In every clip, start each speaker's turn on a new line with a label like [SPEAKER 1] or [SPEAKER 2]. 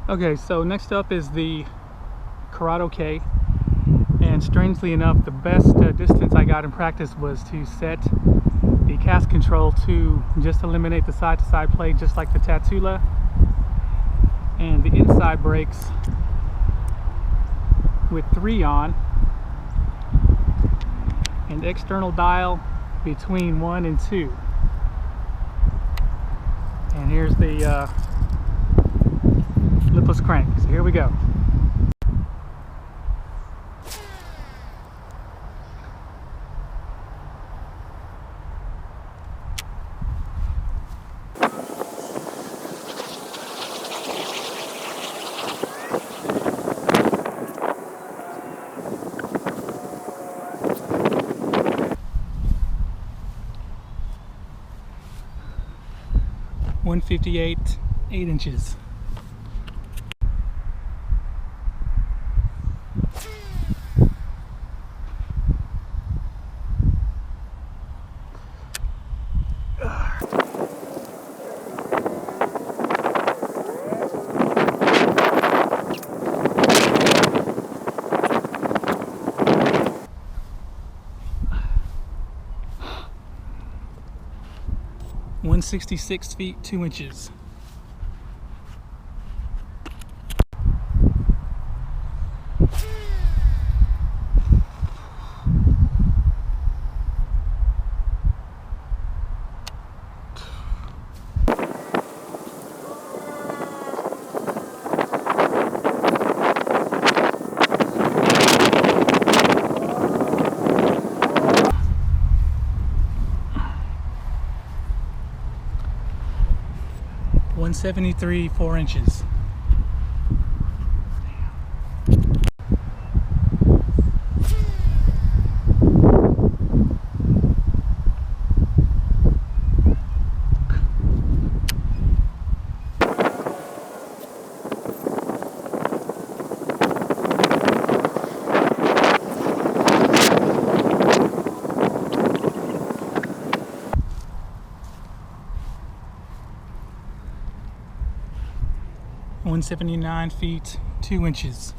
[SPEAKER 1] Okay, so next up is the Curado K, and strangely enough, the best distance I got in practice was to set the cast control to just eliminate the side-to-side play, just like the Tatula, and the inside brakes with 3 on, and external dial between 1 and 2. And here's the lipless crank. So here we go. .158 8 inches. .166 feet 2 inches. .173 4 inches. .179 feet 2 inches.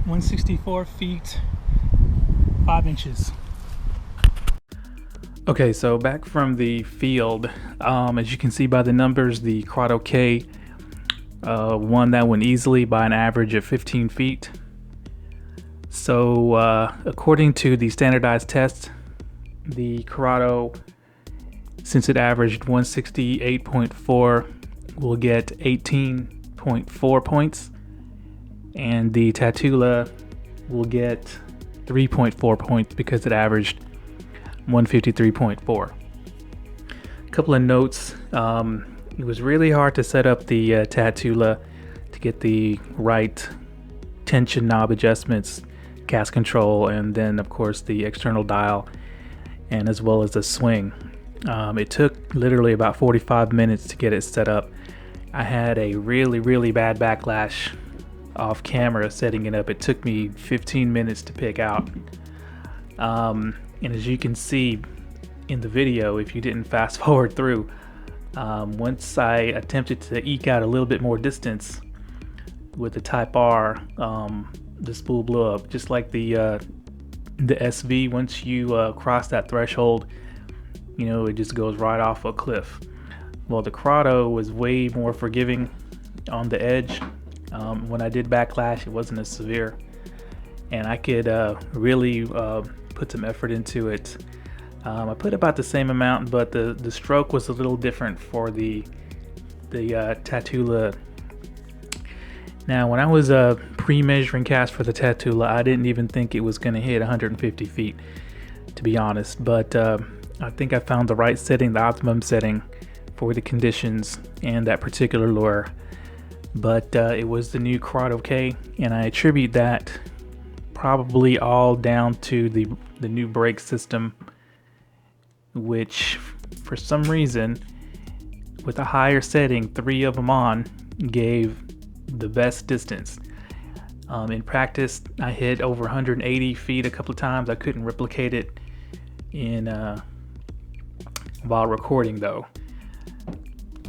[SPEAKER 1] .164 feet 5 inches. Okay, so back from the field, as you can see by the numbers, the Curado K won that one easily by an average of 15 feet. So according to the standardized test, the Curado, since it averaged 168.4, will get 18.4 points, and the Tatula will get 3.4 points because it averaged 153.4. A couple of notes. It was really hard to set up the Tatula to get the right tension knob adjustments, cast control, and then of course the external dial, and as well as the swing. It took literally about 45 minutes to get it set up. I had a really bad backlash off camera setting it up. It took me 15 minutes to pick out, and as you can see in the video, if you didn't fast forward through, once I attempted to eke out a little bit more distance with the Type R, the spool blew up just like the SV. Once you cross that threshold, you know, it just goes right off a cliff. Well, the Curado was way more forgiving on the edge. When I did backlash, it wasn't as severe, and I could really put some effort into it. I put about the same amount, but the stroke was a little different for the Tatula. Now, when I was pre-measuring cast for the Tatula, I didn't even think it was going to hit 150 feet, to be honest. But I think I found the right setting, the optimum setting for the conditions and that particular lure. But it was the new Curado K, and I attribute that probably all down to the new brake system, which for some reason, with a higher setting, 3 of them on, gave the best distance. In practice, I hit over 180 feet a couple of times. I couldn't replicate it in while recording though.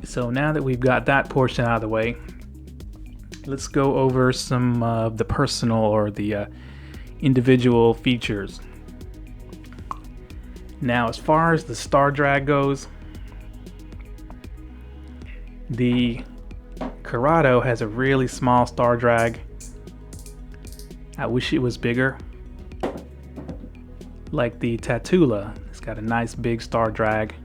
[SPEAKER 1] So now that we've got that portion out of the way, let's go over some of the personal or the individual features. Now, as far as the star drag goes, the Curado has a really small star drag. I wish it was bigger. Like the Tatula, it's got a nice big star drag.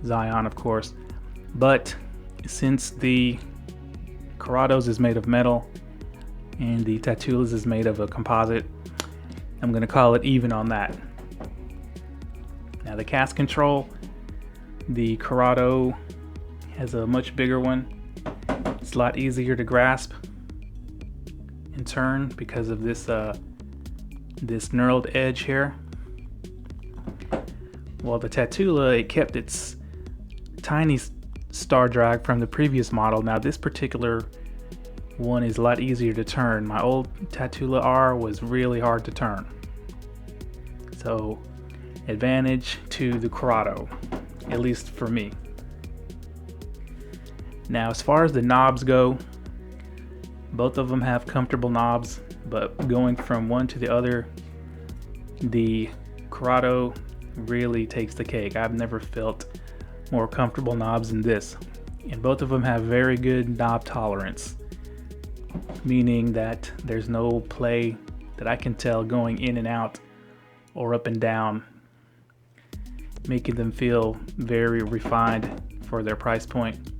[SPEAKER 1] Zion, of course. But since the Curado's is made of metal and the Tatula's is made of a composite, I'm gonna call it even on that. Now the cast control, the Curado has a much bigger one. It's a lot easier to grasp and turn because of this this knurled edge here. While the Tatula, it kept its tiny star drag from the previous model. Now this particular one is a lot easier to turn. My old Tatula R was really hard to turn. So advantage to the Curado, at least for me. Now as far as the knobs go, both of them have comfortable knobs, but going from one to the other, the Curado really takes the cake. I've never felt more comfortable knobs than this. And both of them have very good knob tolerance, meaning that there's no play that I can tell going in and out or up and down, making them feel very refined for their price point.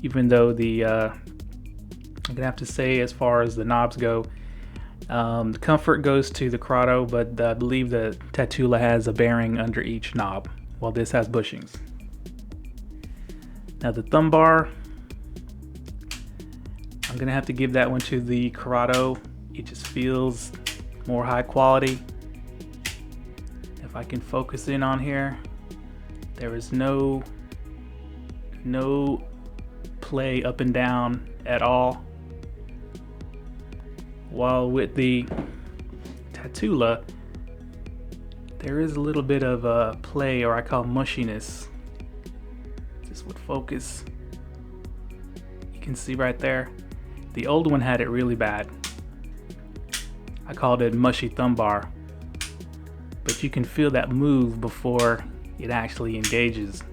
[SPEAKER 1] Even though the I'm gonna have to say, as far as the knobs go, the comfort goes to the Curado, but I believe the Tatula has a bearing under each knob, while this has bushings. Now the thumb bar, I'm gonna have to give that one to the Curado. It just feels more high quality. If I can focus in on here, there is no play up and down at all. While with the Tatula, there is a little bit of play, or I call mushiness. This would focus. You can see right there. The old one had it really bad. I called it mushy thumb bar. But you can feel that move before it actually engages.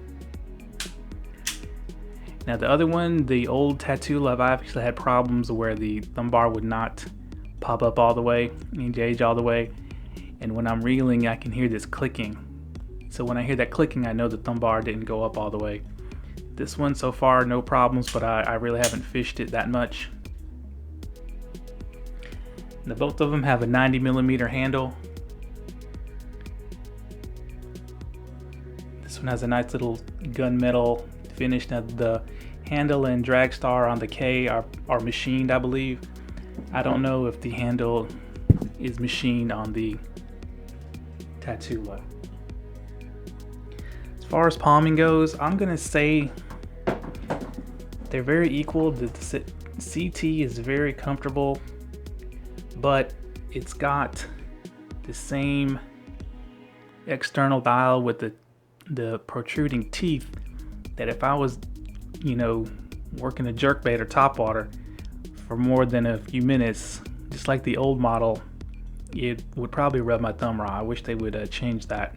[SPEAKER 1] Now the other one, the old Tatula, I've actually had problems where the thumb bar would not pop up all the way, engage all the way, and when I'm reeling I can hear this clicking. So when I hear that clicking, I know the thumb bar didn't go up all the way. This one so far no problems, but I really haven't fished it that much. Now both of them have a 90mm handle. This one has a nice little gunmetal finish. Now the handle and drag star on the K are machined, I believe. I don't know if the handle is machined on the Tatula. As far as palming goes, I'm gonna say they're very equal. The CT is very comfortable, but it's got the same external dial with the protruding teeth that if I was, you know, working a jerkbait or topwater for more than a few minutes, just like the old model, it would probably rub my thumb raw. I wish they would change that.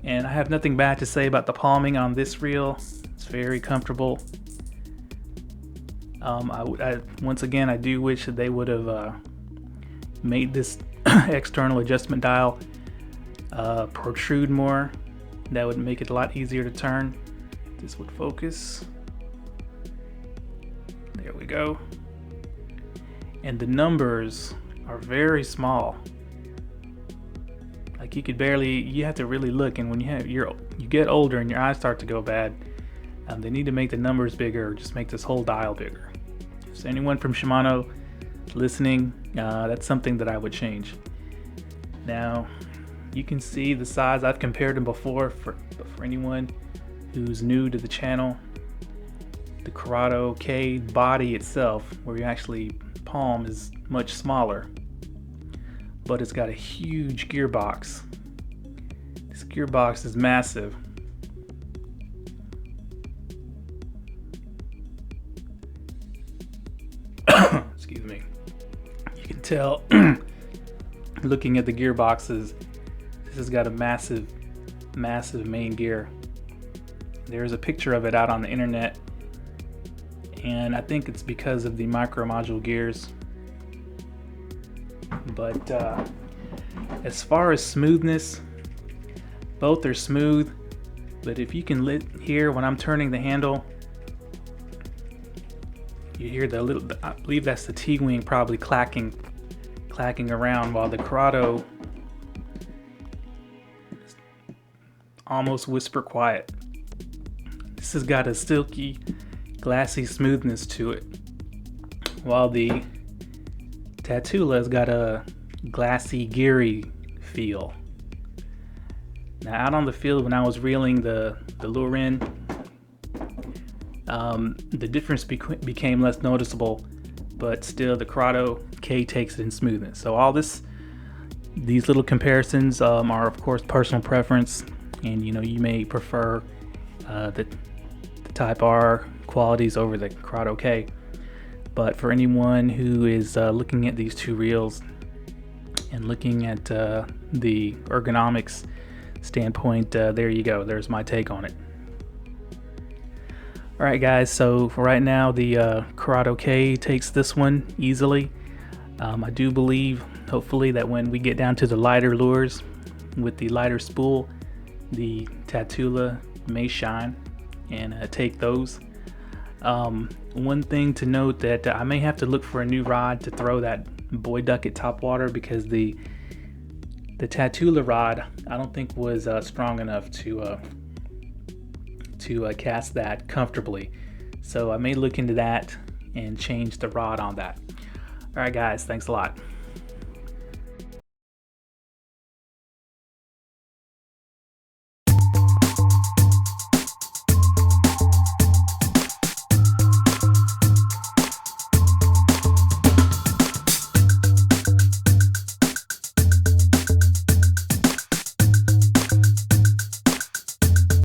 [SPEAKER 1] And I have nothing bad to say about the palming on this reel. It's very comfortable. Once again, I do wish that they would have made this external adjustment dial protrude more. That would make it a lot easier to turn. If this would focus. There we go. And the numbers are very small. Like you could barely, you have to really look, and when you get older and your eyes start to go bad, they need to make the numbers bigger, or just make this whole dial bigger. So anyone from Shimano listening, that's something that I would change. Now, you can see the size. I've compared them before, but for anyone who's new to the channel, the Curado K body itself, where you actually palm, is much smaller, but it's got a huge gearbox. This gearbox is massive. Excuse me. You can tell looking at the gearboxes, this has got a massive main gear. There's a picture of it out on the internet, and I think it's because of the micro module gears. But as far as smoothness, both are smooth, but if you can hear when I'm turning the handle, you hear the little, I believe that's the T-wing probably clacking around, while the Curado is almost whisper quiet. This has got a silky, glassy smoothness to it, while the Tatula has got a glassy, geary feel. Now, out on the field when I was reeling the lure in, the difference became less noticeable, but still the Curado K takes it in smoothness. So all these little comparisons are of course personal preference, and you may prefer the Type R qualities over the Curado K. But for anyone who is looking at these two reels and looking at the ergonomics standpoint, there you go. There's my take on it. Alright guys, so for right now the Curado K takes this one easily. I do believe, hopefully, that when we get down to the lighter lures with the lighter spool, the Tatula may shine and take those. One thing to note, that I may have to look for a new rod to throw that Boy Ducket topwater, because the Tatula rod I don't think was strong enough to cast that comfortably. So I may look into that and change the rod on that. Alright guys, thanks a lot.